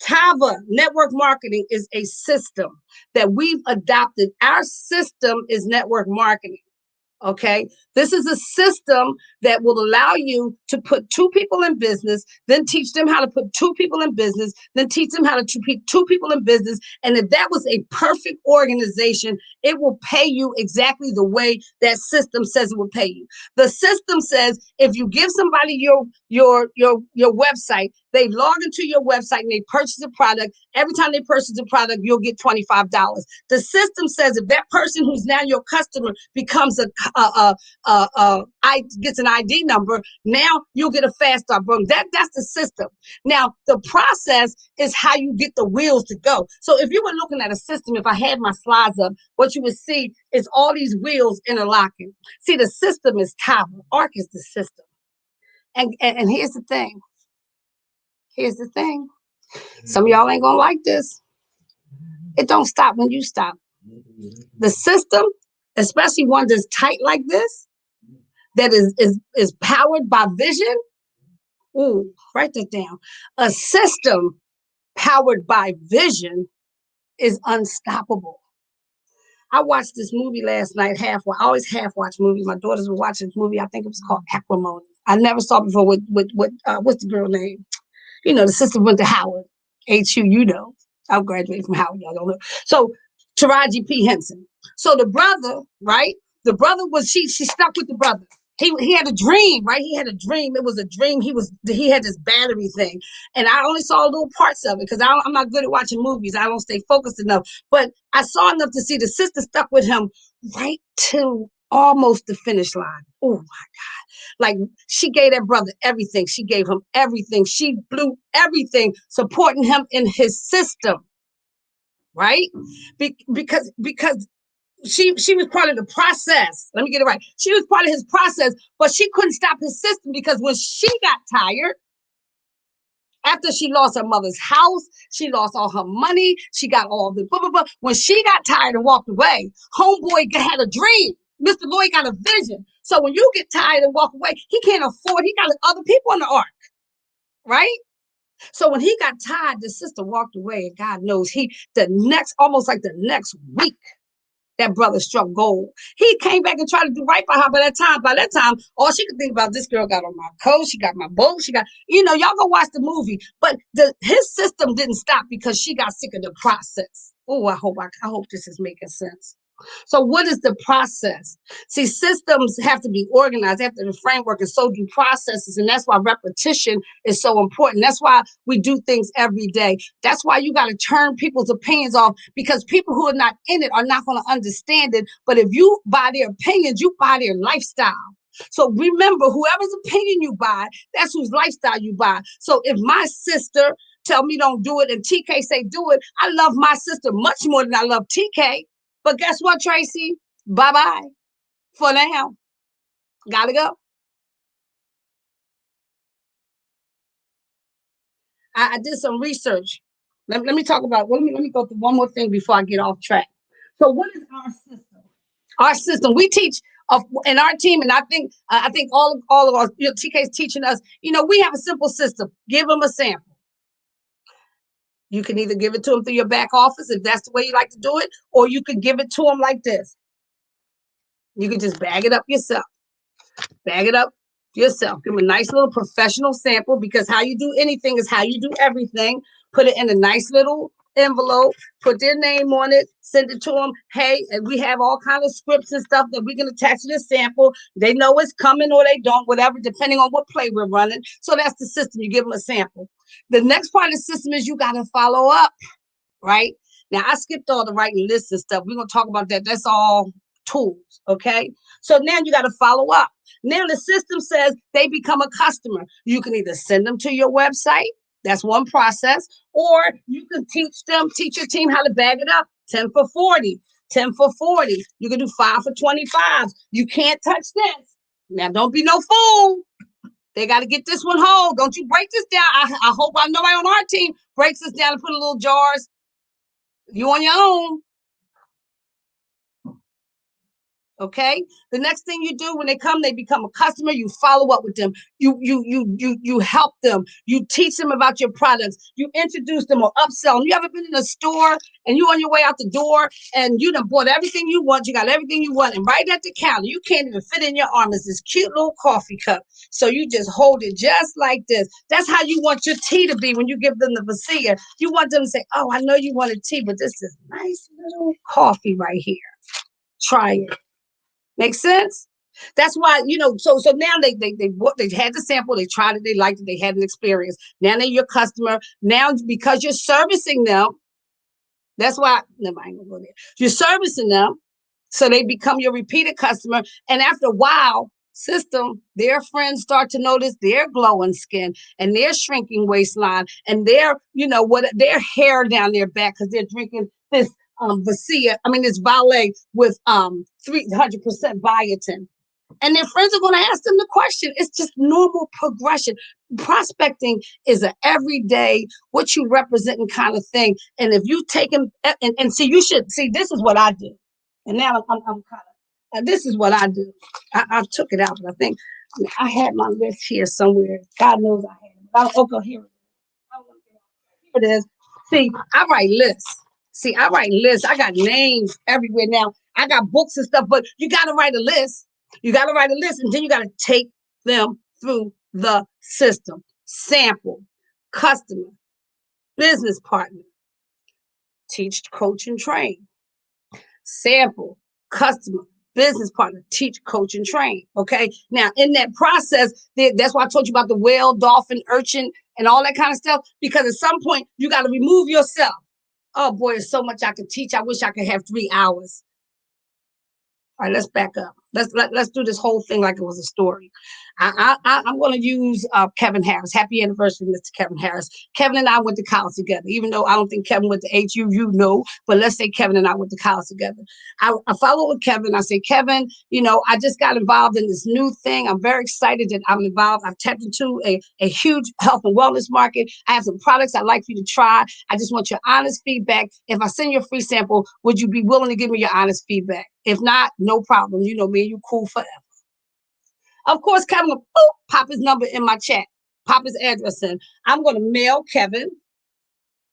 D: TAVA, network marketing, is a system that we've adopted. Our system is network marketing. Okay, this is a system that will allow you to put 2 people in business, then teach them how to put 2 people in business, then teach them how to put 2 people in business. And if that was a perfect organization, it will pay you exactly the way that system says it will pay you. The system says if you give somebody your website, They log into your website and they purchase a product. Every time they purchase a product, you'll get $25. The system says if that person who's now your customer becomes gets an ID number, now you'll get a fast start button. That's the system. Now the process is how you get the wheels to go. So if you were looking at a system, if I had my slides up, what you would see is all these wheels interlocking. See, the system is Tower. Arc is the system. And here's the thing. Here's the thing. Some of y'all ain't gonna like this. It don't stop when you stop. The system, especially one that's tight like this, that is powered by vision. Ooh, write that down. A system powered by vision is unstoppable. I watched this movie last night, I always half watch movies. My daughters were watching this movie. I think it was called Acrimony. I never saw it before with what's the girl name? You know, the sister went to Howard. HU, you know. I graduated from Howard, y'all don't know. So Taraji P. Henson. So the brother, right? The brother was she stuck with the brother. He had a dream, right? He had a dream. It was a dream. He had this battery thing. And I only saw little parts of it because I'm not good at watching movies. I don't stay focused enough. But I saw enough to see the sister stuck with him right to almost the finish line. Oh my God. Like she gave that brother everything. She gave him everything. She blew everything, supporting him in his system. Right? Because she was part of the process. Let me get it right. She was part of his process, but she couldn't stop his system because when she got tired, after she lost her mother's house, she lost all her money, she got all the blah, blah, blah. When she got tired and walked away, homeboy had a dream. Mr. Lloyd got a vision. So when you get tired and walk away, he can't afford, he got other people on the ark, right? So when he got tired, the sister walked away, and God knows almost like the next week, that brother struck gold. He came back and tried to do right by her. By that time, all she could think about, this girl got on my coat, she got my boat, y'all go watch the movie. But his system didn't stop because she got sick of the process. Oh, I hope this is making sense. So what is the process? See, systems have to be organized after the framework, and so do processes. And that's why repetition is so important. That's why we do things every day. That's why you got to turn people's opinions off, because people who are not in it are not going to understand it. But if you buy their opinions, you buy their lifestyle. So remember, whoever's opinion you buy, that's whose lifestyle you buy. So if my sister tell me don't do it and TK say do it, I love my sister much more than I love TK. But guess what, Tracy? Bye-bye for now. Gotta go. I did some research. Let me talk about, let me go through one more thing before I get off track. So what is our system? Our system, we teach in our team, and I think all of us, TK is teaching us, we have a simple system. Give them a sample. You can either give it to them through your back office, if that's the way you like to do it, or you can give it to them like this. You can just bag it up yourself. Bag it up yourself. Give them a nice little professional sample, because how you do anything is how you do everything. Put it in a nice little envelope, put their name on it, send it to them. Hey, and we have all kinds of scripts and stuff that we can attach to the sample. They know it's coming or they don't, whatever, depending on what play we're running. So that's the system. You give them a sample. The next part of the system is you got to follow up, right? Now, I skipped all the writing lists and stuff. We're going to talk about that. That's all tools, okay? So now you got to follow up. Now the system says they become a customer. You can either send them to your website. That's one process. Or you can teach your team how to bag it up. 10 for 40, 10 for 40. You can do 5 for 25. You can't touch this. Now, don't be no fool. They got to get this one whole. Don't you break this down. I hope nobody on our team breaks this down and put in little jars. You on your own. Okay. The next thing you do when they come, they become a customer. You follow up with them. You help them. You teach them about your products. You introduce them or upsell them. You ever been in a store and you on your way out the door and you done bought everything you want. You got everything you want, and right at the counter, you can't even fit in your arm is this cute little coffee cup. So you just hold it just like this. That's how you want your tea to be when you give them the Vassia. You want them to say, "Oh, I know you wanted tea, but this is nice little coffee right here. Try it." Make sense? That's why, so now they had the sample, they tried it, they liked it, they had an experience. Now they're your customer. Now, because you're servicing them, that's why, never mind, I ain't gonna go there. You're servicing them, so they become your repeated customer. And after a while, their friends start to notice their glowing skin and their shrinking waistline and their hair down their back because they're drinking this this Valet with 300% biotin. And their friends are going to ask them the question. It's just normal progression. Prospecting is an everyday, what you representing kind of thing. And if you take them and see, you should see, this is what I do. And now I'm kind of, this is what I do. I took it out, but I had my list here somewhere. God knows I had it. Okay, here it is. See, I write lists. I got names everywhere now. I got books and stuff, but you got to write a list. You got to write a list, and then you got to take them through the system. Sample, customer, business partner, teach, coach, and train. Sample, customer, business partner, teach, coach, and train. Okay. Now, in that process, that's why I told you about the whale, dolphin, urchin, and all that kind of stuff, because at some point, you got to remove yourself. Oh, boy, there's so much I could teach. I wish I could have 3 hours. All right, let's back up. Let's do this whole thing like it was a story. I'm going to use Kevin Harris. Happy anniversary, Mr. Kevin Harris. Kevin and I went to college together, even though I don't think Kevin went to HU, but let's say Kevin and I went to college together. I follow with Kevin. I say, Kevin, I just got involved in this new thing. I'm very excited that I'm involved. I've tapped into a huge health and wellness market. I have some products I'd like for you to try. I just want your honest feedback. If I send you a free sample, would you be willing to give me your honest feedback? If not, no problem. Me and you cool forever. Of course, Kevin will pop his number in my chat, pop his address in. I'm going to mail Kevin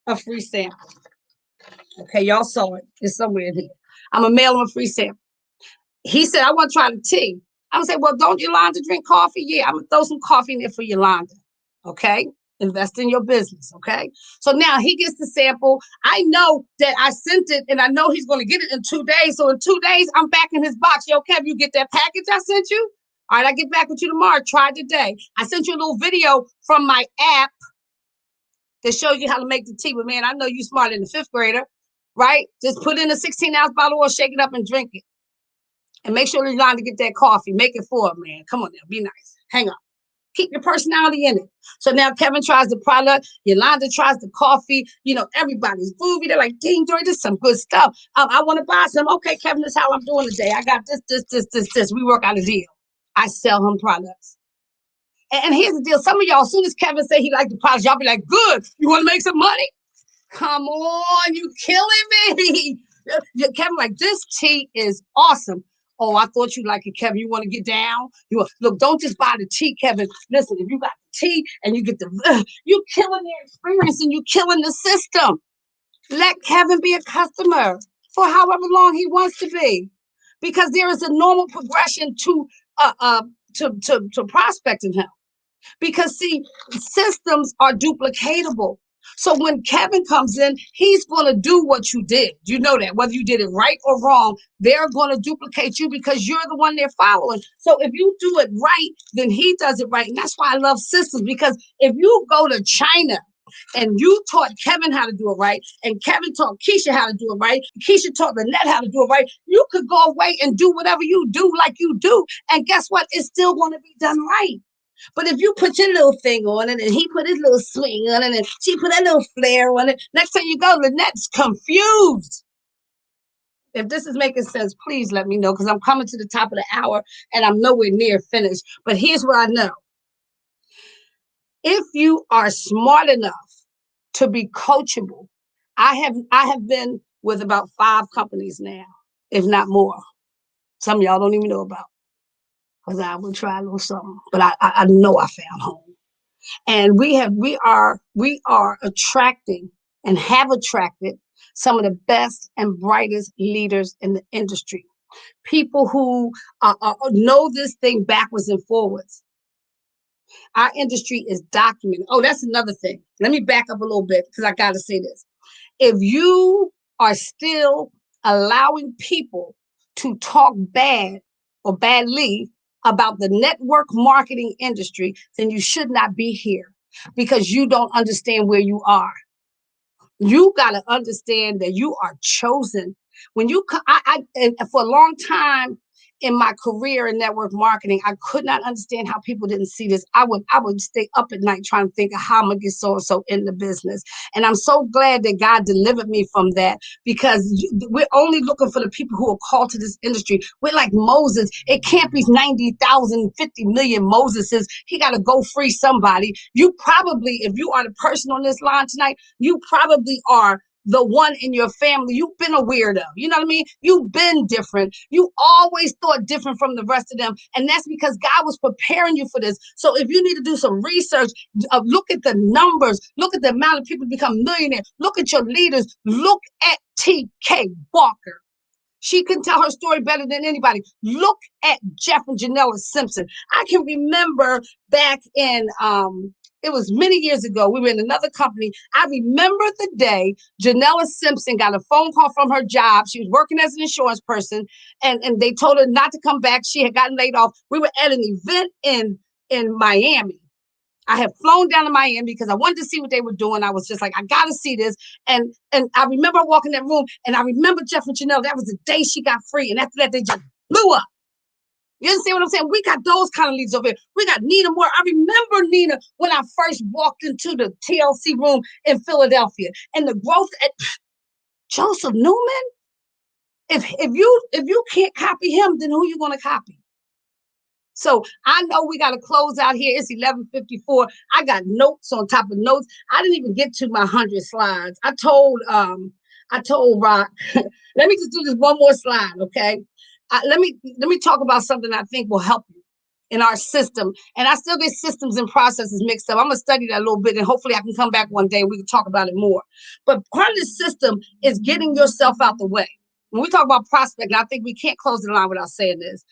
D: a free sample. Okay, y'all saw it. It's somewhere in here. I'm going to mail him a free sample. He said, I want to try the tea. I'm going to say, well, don't Yolanda drink coffee? Yeah, I'm going to throw some coffee in there for Yolanda. Okay? Invest in your business, okay? So now he gets the sample. I know that I sent it, and I know he's going to get it in 2 days. So in 2 days, I'm back in his box. Yo, Kev, you get that package I sent you? All right, I get back with you tomorrow. Try today. I sent you a little video from my app that shows you how to make the tea. But, man, I know you smarter than the 5th grader, right? Just put in a 16-ounce bottle or shake it up and drink it. And make sure you're trying to get that coffee. Make it for him, man. Come on now. Be nice. Hang on. Keep your personality in it. So now Kevin tries the product. Yolanda tries the coffee. Everybody's groovy. They're like, dang, Dori, this is some good stuff. I want to buy some. Okay, Kevin, this is how I'm doing today. I got this. We work out a deal. I sell him products. And here's the deal. Some of y'all, as soon as Kevin say he liked the products, y'all be like, good. You want to make some money? Come on, you killing me. Kevin, like, this tea is awesome. Oh, I thought you like it, Kevin. You want to get down? Look, don't just buy the tea, Kevin. Listen, if you got the tea and you get you killing their experience and you killing the system. Let Kevin be a customer for however long he wants to be, because there is a normal progression to prospecting him. Because see, systems are duplicatable. So when Kevin comes in, he's going to do what you did. You know that. Whether you did it right or wrong, they're going to duplicate you because you're the one they're following. So if you do it right, then he does it right. And that's why I love systems, because if you go to China and you taught Kevin how to do it right, and Kevin taught Keisha how to do it right, Keisha taught Lynette how to do it right, you could go away and do whatever you do like you do. And guess what? It's still going to be done right. But if you put your little thing on it and he put his little swing on it and she put that little flair on it, next time you go, Lynette's confused. If this is making sense, please let me know, because I'm coming to the top of the hour and I'm nowhere near finished. But here's what I know. If you are smart enough to be coachable, I have been with about 5 companies now, if not more. Some of y'all don't even know about, because I will try a little something, but I know I found home. And we are attracting and have attracted some of the best and brightest leaders in the industry. People who know this thing backwards and forwards. Our industry is documented. Oh, that's another thing. Let me back up a little bit, because I got to say this. If you are still allowing people to talk bad or badly about the network marketing industry, then you should not be here because you don't understand where you are. You got to understand that you are chosen. When you, and for a long time in my career in network marketing, I could not understand how people didn't see this. I would stay up at night trying to think of how I'm gonna get so and so in the business. And I'm so glad that God delivered me from that, because we're only looking for the people who are called to this industry. We're like Moses. It can't be 90,000, 50 million Moseses. He got to go free somebody. You probably, if you are the person on this line tonight, you probably are the one in your family. You've been a weirdo. You know what I mean? You've been different. You always thought different from the rest of them. And that's because God was preparing you for this. So if you need to do some research, look at the numbers, look at the amount of people become millionaires, look at your leaders, look at T.K. Walker. She can tell her story better than anybody. Look at Jeff and Janella Simpson. I can remember back in, it was many years ago, we were in another company. I remember the day Janella Simpson got a phone call from her job. She was working as an insurance person, and they told her not to come back. She had gotten laid off. We were at an event in Miami. I had flown down to Miami because I wanted to see what they were doing. I was just like, I got to see this. And I remember walking in that room, and I remember Jeff and Janelle. That was the day she got free. And after that, they just blew up. You understand what I'm saying? We got those kind of leads over here. We got Nina Moore. I remember Nina when I first walked into the TLC room in Philadelphia, and the growth at Joseph Newman. If you can't copy him, then who you going to copy? So I know we got to close out here. It's 11:54. I got notes on top of notes. I didn't even get to my 100 slides. I told Rock, let me just do this one more slide, okay? Let me talk about something I think will help you in our system. And I still get systems and processes mixed up. I'm gonna study that a little bit, and hopefully I can come back one day and we can talk about it more. But part of the system is getting yourself out the way. When we talk about prospecting, I think we can't close the line without saying this.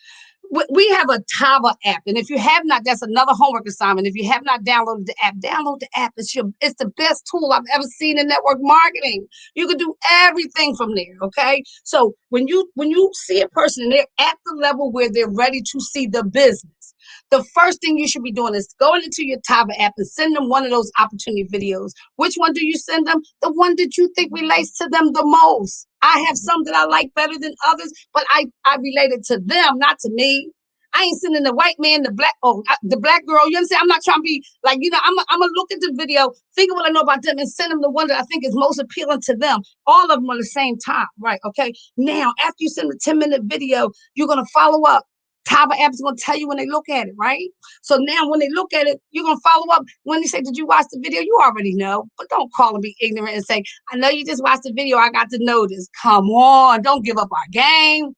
D: We have a Tava app, and if you have not, that's another homework assignment. If you have not downloaded the app, download the app. It's the best tool I've ever seen in network marketing. You can do everything from there. Okay, so when you see a person and they're at the level where they're ready to see the business, the first thing you should be doing is going into your Tava app and send them one of those opportunity videos. Which one do you send them? The one that you think relates to them the most. I have some that I like better than others, but I relate it to them, not to me. I ain't sending the white man, the black girl. You understand? I'm not trying to be like, I'm gonna look at the video, think of what I know about them, and send them the one that I think is most appealing to them. All of them at the same time, right? Okay. Now, after you send the 10-minute video, you're gonna follow up. Tava app is going to tell you when they look at it, right? So now when they look at it, you're going to follow up. When they say, did you watch the video? You already know, but don't call and be ignorant and say, I know you just watched the video. I got to know this. Come on. Don't give up our game.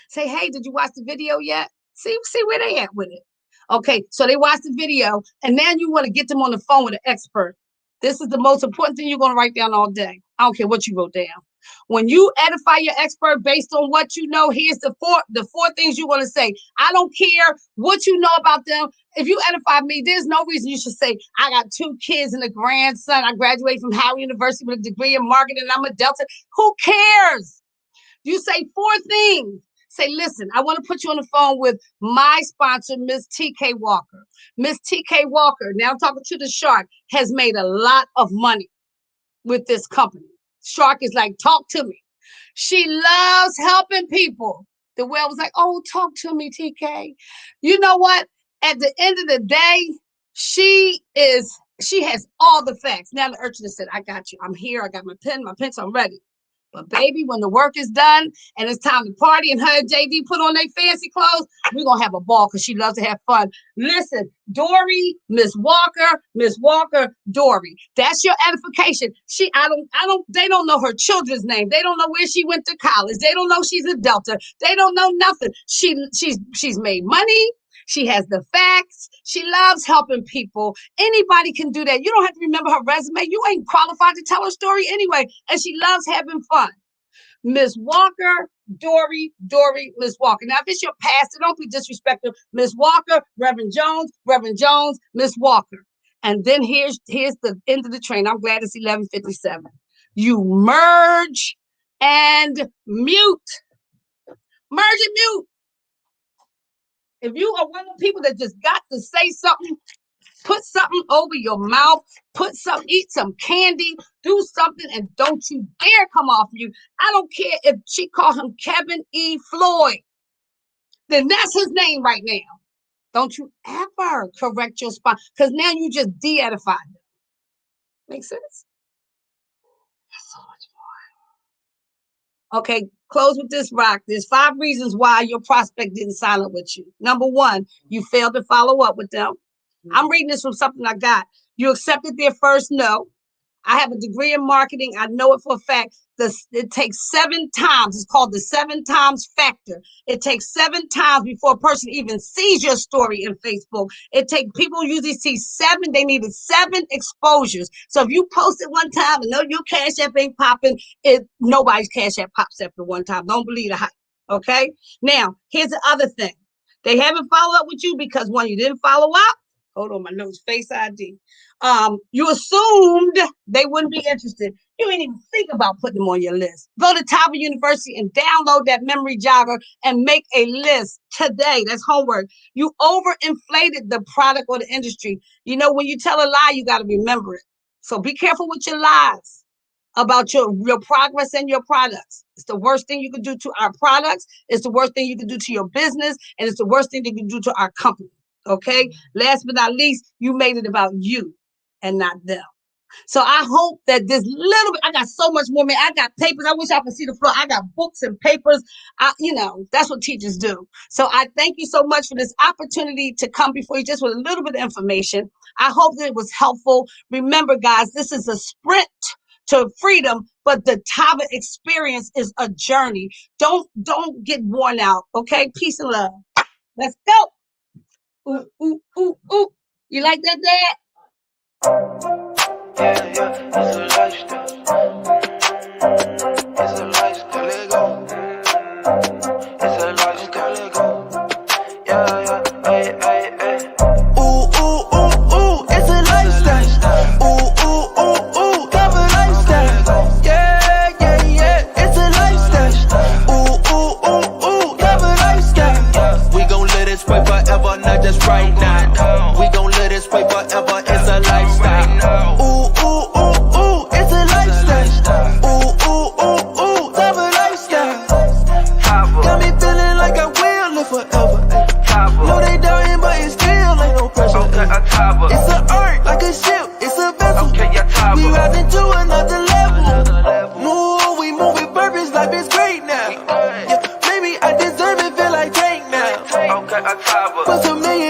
D: Say, hey, did you watch the video yet? See where they at with it. Okay, so they watched the video, and now you want to get them on the phone with an expert. This is the most important thing you're going to write down all day. I don't care what you wrote down. When you edify your expert based on what you know, here's the four things you're going to say. I don't care what you know about them. If you edify me, there's no reason you should say, I got 2 kids and a grandson. I graduated from Howard University with a degree in marketing, and I'm a Delta. Who cares? You say 4 things. Say, listen, I want to put you on the phone with my sponsor, Miss T.K. Walker. Miss T.K. Walker, now I'm talking to the shark, has made a lot of money with this company. Shark is like, talk to me. She loves helping people. The whale was like, oh, talk to me, TK. You know what? At the end of the day, she has all the facts. Now the urchin said, I got you. I'm here. I got my pen, my pencil, I'm ready. But baby, when the work is done and it's time to party and her and JD put on their fancy clothes, we're going to have a ball because she loves to have fun. Listen, Dori, Miss Walker, Dori. That's your edification. They don't know her children's name. They don't know where she went to college. They don't know she's a Delta. They don't know nothing. She's made money. She has the facts. She loves helping people. Anybody can do that. You don't have to remember her resume. You ain't qualified to tell her story anyway. And she loves having fun. Miss Walker, Dori, Miss Walker. Now, if it's your pastor, don't be disrespectful. Miss Walker, Reverend Jones, Miss Walker. And then here's the end of the train. I'm glad it's 11:57. You merge and mute. Merge and mute. If you are one of the people that just got to say something, put something over your mouth, eat some candy, do something, and don't you dare come off you. I don't care if she called him Kevin E. Floyd. Then that's his name right now. Don't you ever correct your spine, because now you just de-edified them. Make sense? So much more. Okay, close with this, Rock. There's 5 reasons why your prospect didn't sign up with you. Number 1, you failed to follow up with them. I'm reading this from something I got. You accepted their first no. I have a degree in marketing. I know it for a fact. It takes 7 times. It's called the 7 times factor. It takes 7 times before a person even sees your story in Facebook. People usually see 7. They needed 7 exposures. So if you post it one time and know your Cash App ain't popping, nobody's Cash App pops after one time. Don't believe the hype. Okay. Now, here's the other thing. They haven't followed up with you because 1, you didn't follow up. Hold on, my nose, Face ID. You assumed they wouldn't be interested. You didn't even think about putting them on your list. Go to Tava University and download that memory jogger and make a list today. That's homework. You overinflated the product or the industry. You know, when you tell a lie, you got to remember it. So be careful with your lies about your progress and your products. It's the worst thing you can do to our products. It's the worst thing you can do to your business. And it's the worst thing you can do to our company. Okay. Last but not least, you made it about you and not them. So I hope that this little bit, I got so much more, man. I got papers. I wish I could see the floor. I got books and papers. That's what teachers do. So I thank you so much for this opportunity to come before you just with a little bit of information. I hope that it was helpful. Remember, guys, this is a sprint to freedom, but the Tava experience is a journey. Don't get worn out. Okay. Peace and love. Let's go. Ooh, ooh, ooh, ooh. You like that, Dad?
A: Yeah, it's a lifestyle. It's a lifestyle, let go. It's a lifestyle, let go. Yeah, ay. Ooh, ooh, ooh, ooh, it's a lifestyle. Ooh, ooh, ooh, ooh, have a lifestyle. Yeah, it's a lifestyle. Ooh, ooh, ooh, ooh, have a lifestyle. We gon' let it spray forever, not just right now. We gon' let it spray forever, it's a lifestyle. Ooh, ooh, ooh, ooh, it's a lifestyle. Ooh, ooh, ooh, ooh, have a lifestyle. Got me feeling like I will live forever. No, they dying, but it still ain't no pressure. It's an art, like a ship, it's a vessel. We rising to another level. We move with purpose, life is great now. Yeah, maybe I deserve it, feel like Drake now. Put some million